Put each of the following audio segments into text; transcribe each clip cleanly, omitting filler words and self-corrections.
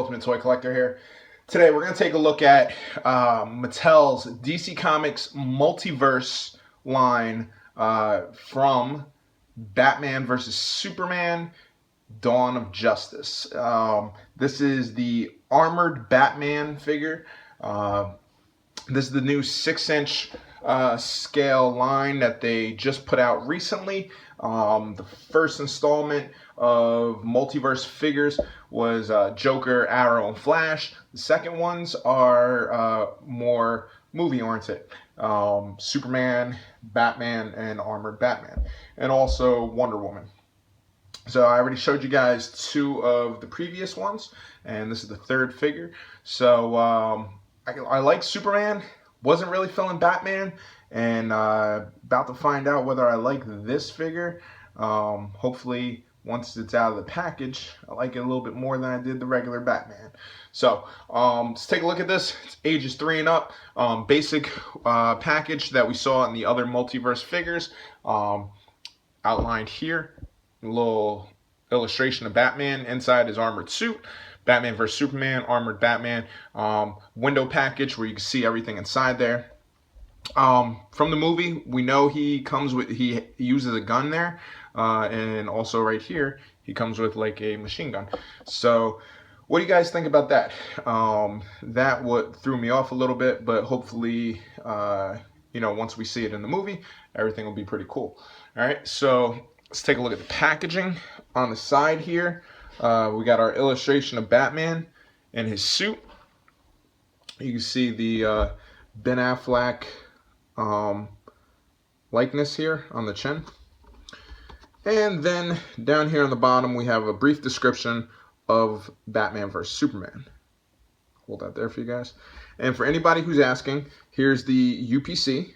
Ultimate Toy Collector here. Today we're going to take a look at Mattel's DC Comics Multiverse line from Batman vs. Superman, Dawn of Justice. This is the armored Batman figure. This is the new 6-inch scale line that they just put out recently. The first installment of Multiverse figures was Joker, Arrow, and Flash. The second ones are more movie-oriented. Superman, Batman, and Armored Batman. And also Wonder Woman. So I already showed you guys two of the previous ones, and this is the third figure. So I like Superman, wasn't really feeling Batman, and about to find out whether I like this figure. Hopefully once it's out of the package, I like it a little bit more than I did the regular Batman. So let's take a look at this. It's ages 3 and up. Basic package that we saw in the other Multiverse figures. Outlined here. A little illustration of Batman inside his armored suit. Batman vs. Superman, Armored Batman. Window package where you can see everything inside there. From the movie, we know he uses a gun there. And also right here, he comes with like a machine gun. So what do you guys think about that? That what threw me off a little bit, but hopefully, once we see it in the movie, everything will be pretty cool. All right, so let's take a look at the packaging. On the side here, we got our illustration of Batman and his suit. You can see the Ben Affleck likeness here on the chin. And then down here on the bottom, we have a brief description of Batman vs. Superman. Hold that there for you guys. And for anybody who's asking, here's the UPC.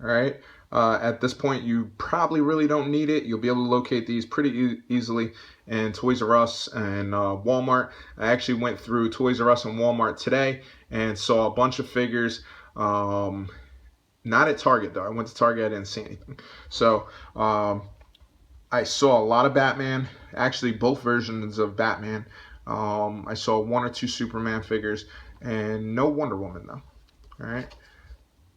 All right. At this point, you probably really don't need it. You'll be able to locate these pretty easily in Toys R Us and Walmart. I actually went through Toys R Us and Walmart today and saw a bunch of figures. Not at Target, though. I went to Target. I didn't see anything. So I saw a lot of Batman. Actually, both versions of Batman. I saw 1 or 2 Superman figures and no Wonder Woman, though. All right.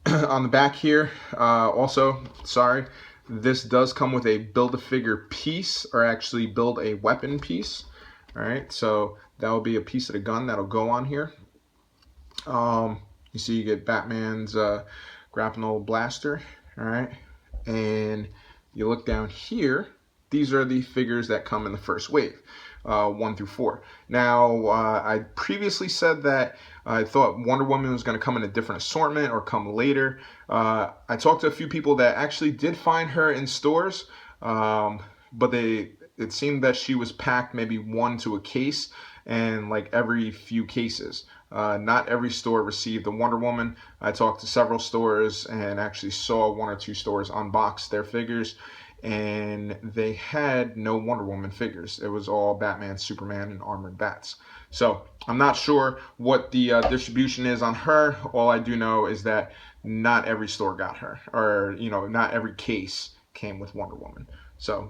On the back here, also, sorry, this does come with a build-a-figure piece, or actually build a weapon piece. All right, so that will be a piece of the gun that'll go on here. You see you get Batman's grapnel blaster, all right, and you look down here, these are the figures that come in the first wave. 1 through 4. Now, I previously said that I thought Wonder Woman was going to come in a different assortment or come later. I talked to a few people that actually did find her in stores, but it seemed that she was packed maybe 1 to a case, and like every few cases. Not every store received the Wonder Woman. I talked to several stores and actually saw 1 or 2 stores unbox their figures, and they had no Wonder Woman figures. It was all Batman, Superman, and Armored Bats. So I'm not sure what the distribution is on her. All I do know is that not every store got her, or not every case came with Wonder Woman. So,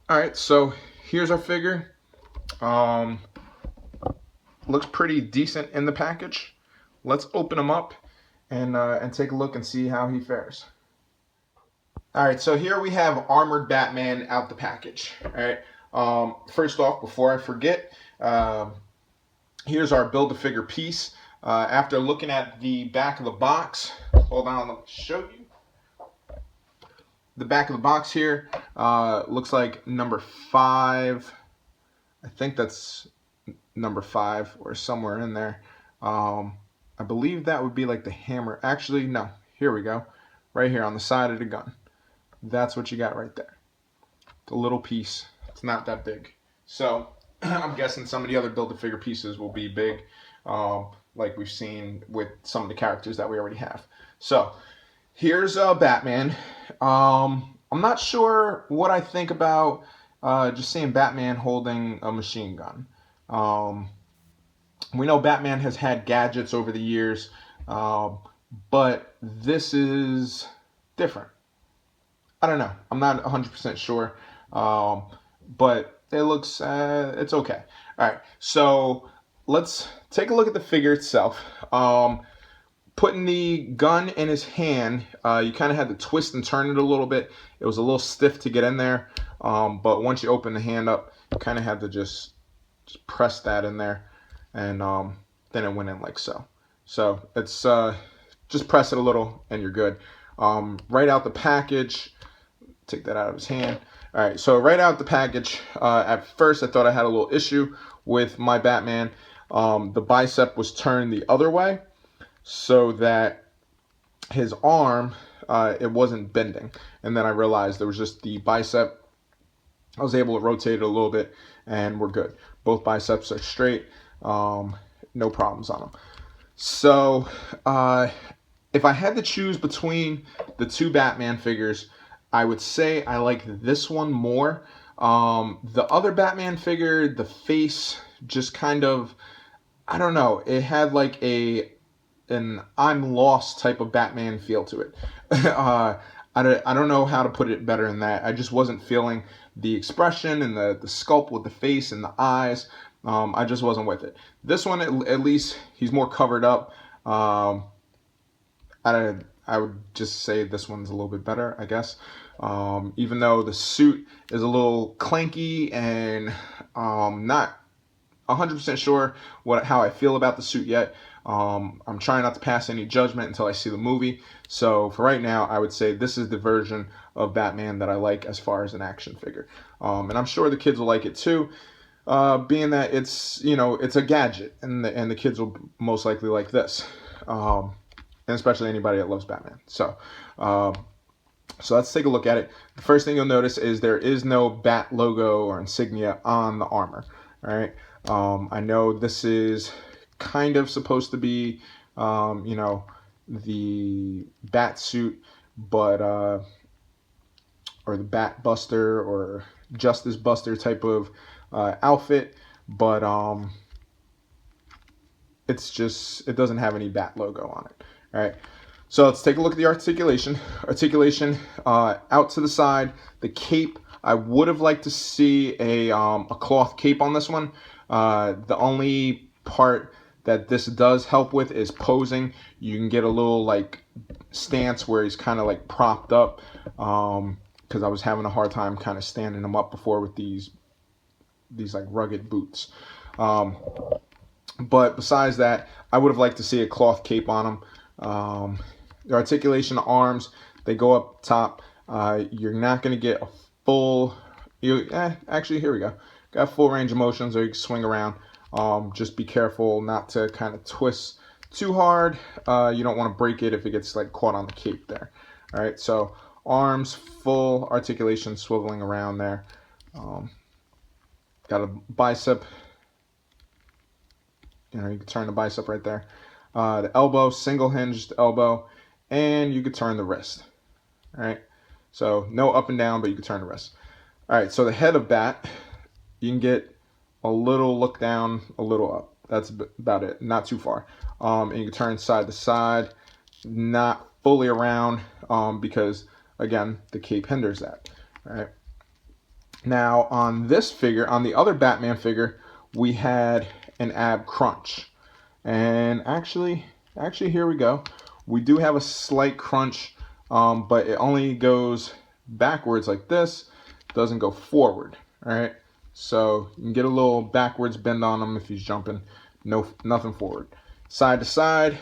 all right, so here's our figure. Looks pretty decent in the package. Let's open him up and take a look and see how he fares. All right, so here we have Armored Batman out the package. All right, first off, before I forget, here's our build-a-figure piece. After looking at the back of the box, hold on, let me show you. The back of the box here looks like number 5. I think that's number 5 or somewhere in there. I believe that would be like the hammer. Actually, no, here we go. Right here on the side of the gun. That's what you got right there. The little piece. It's not that big. So I'm guessing some of the other Build-A-Figure pieces will be big, like we've seen with some of the characters that we already have. So here's Batman. I'm not sure what I think about just seeing Batman holding a machine gun. We know Batman has had gadgets over the years, but this is different. I don't know. I'm not 100% sure, but it looks, it's okay. All right, so let's take a look at the figure itself. Putting the gun in his hand, you kind of had to twist and turn it a little bit. It was a little stiff to get in there, but once you open the hand up, you kind of had to just press that in there, and then it went in like so. So it's just press it a little and you're good. Right out the package, take that out of his hand. All right, so right out the package, at first I thought I had a little issue with my Batman. The bicep was turned the other way so that his arm, it wasn't bending. And then I realized there was just the bicep. I was able to rotate it a little bit and we're good. Both biceps are straight, no problems on them. So if I had to choose between the two Batman figures, I would say I like this one more. The other Batman figure, the face just kind of, I don't know, it had like an I'm lost type of Batman feel to it. I don't know how to put it better than that. I just wasn't feeling the expression and the sculpt with the face and the eyes. I just wasn't with it. This one, at least, he's more covered up. I would just say this one's a little bit better, I guess. Even though the suit is a little clanky and not 100% sure how I feel about the suit yet. I'm trying not to pass any judgment until I see the movie. So for right now, I would say this is the version of Batman that I like as far as an action figure. And I'm sure the kids will like it too, being that it's, you know, it's a gadget, and the kids will most likely like this, and especially anybody that loves Batman. So let's take a look at it. The first thing you'll notice is there is no Bat logo or insignia on the armor. All right. I know this is kind of supposed to be, you know, the Bat suit, but or the Bat Buster or Justice Buster type of outfit, but it's just, it doesn't have any Bat logo on it. All right. So let's take a look at the articulation. Articulation out to the side. The cape, I would have liked to see a cloth cape on this one. The only part that this does help with is posing. You can get a little like stance where he's kind of like propped up, because I was having a hard time kind of standing him up before with these like rugged boots. But besides that, I would have liked to see a cloth cape on him. The articulation arms, they go up top. You're not going to get a full, actually, here we go. Got full range of motion, so you can swing around. Just be careful not to kind of twist too hard. You don't want to break it if it gets like caught on the cape there. All right, so arms, full articulation, swiveling around there. Got a bicep. You know, you can turn the bicep right there. The elbow, single hinged elbow, and you could turn the wrist. All right, so no up and down, but you can turn the wrist. All right, so the head of Bat, you can get a little look down, a little up. That's about it, not too far. And you can turn side to side, not fully around, because again, the cape hinders that. All right. Now on this figure, on the other Batman figure, we had an ab crunch. And actually here we go. We do have a slight crunch, but it only goes backwards like this, doesn't go forward. All right. So you can get a little backwards bend on him if he's jumping. Nothing forward. Side to side.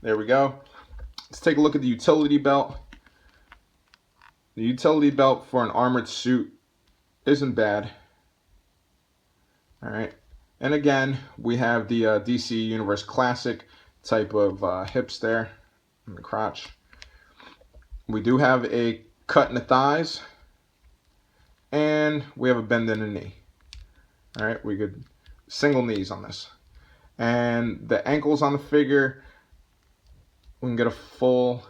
There we go. Let's take a look at the utility belt. The utility belt for an armored suit isn't bad. All right. And again, we have the DC Universe Classic type of hips there in the crotch. We do have a cut in the thighs. And we have a bend in the knee. All right, we could single knees on this. And the ankles on the figure, we can get a full,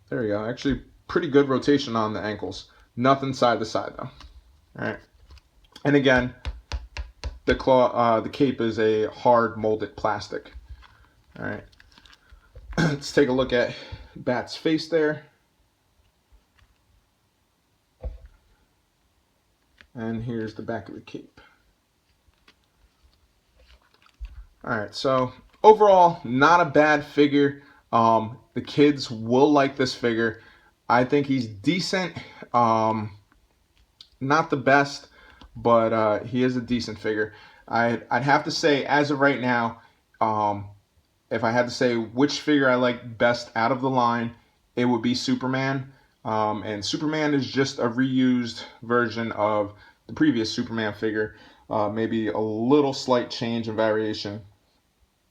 there we go. Actually, pretty good rotation on the ankles. Nothing side to side though. All right. And again, the cape is a hard molded plastic. All right. Let's take a look at Bat's face there. And here's the back of the cape. All right, so overall, not a bad figure. The kids will like this figure. I think he's decent. Not the best, but he is a decent figure. I'd have to say, as of right now, um, if I had to say which figure I like best out of the line, it would be Superman. And Superman is just a reused version of the previous Superman figure. Maybe a little slight change and variation,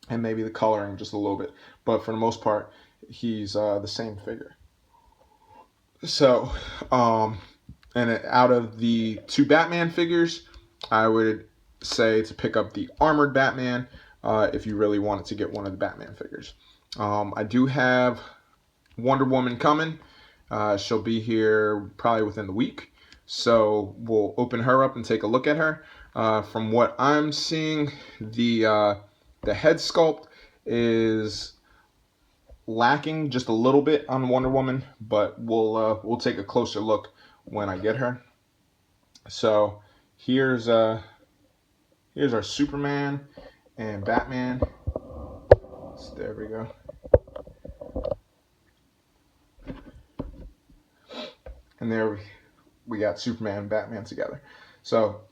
and maybe the coloring just a little bit. But for the most part, he's the same figure. So, and out of the two Batman figures, I would say to pick up the armored Batman if you really wanted to get one of the Batman figures. I do have Wonder Woman coming. She'll be here probably within the week. So we'll open her up and take a look at her. From what I'm seeing, the head sculpt is lacking just a little bit on Wonder Woman, but we'll take a closer look when I get her. So here's our Superman and Batman. So there we go. And there we got Superman and Batman together. So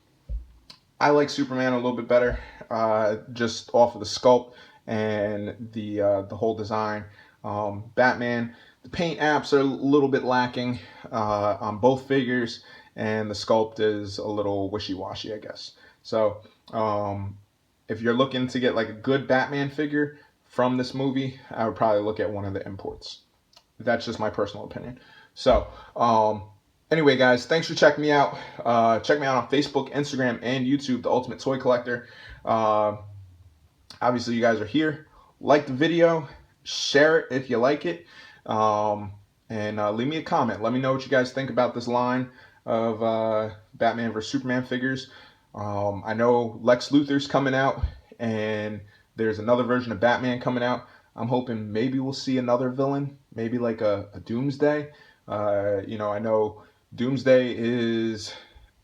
I like Superman a little bit better, just off of the sculpt and the whole design. Batman, the paint apps are a little bit lacking on both figures, and the sculpt is a little wishy-washy, I guess. So if you're looking to get like a good Batman figure from this movie, I would probably look at one of the imports. That's just my personal opinion. So anyway, guys, thanks for checking me out. Check me out on Facebook, Instagram, and YouTube, The Ultimate Toy Collector. Obviously, you guys are here. Like the video, share it if you like it, and leave me a comment. Let me know what you guys think about this line of Batman vs. Superman figures. I know Lex Luthor's coming out, and there's another version of Batman coming out. I'm hoping maybe we'll see another villain, maybe like a Doomsday. I know Doomsday is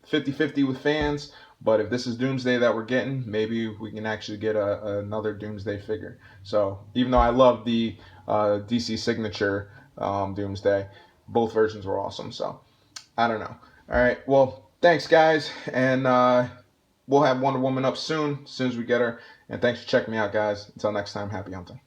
50-50 with fans, but if this is Doomsday that we're getting, maybe we can actually get another Doomsday figure. So even though I love the DC Signature Doomsday, both versions were awesome. So I don't know. All right, well, thanks, guys, and we'll have Wonder Woman up soon as we get her. And thanks for checking me out, guys. Until next time, happy hunting.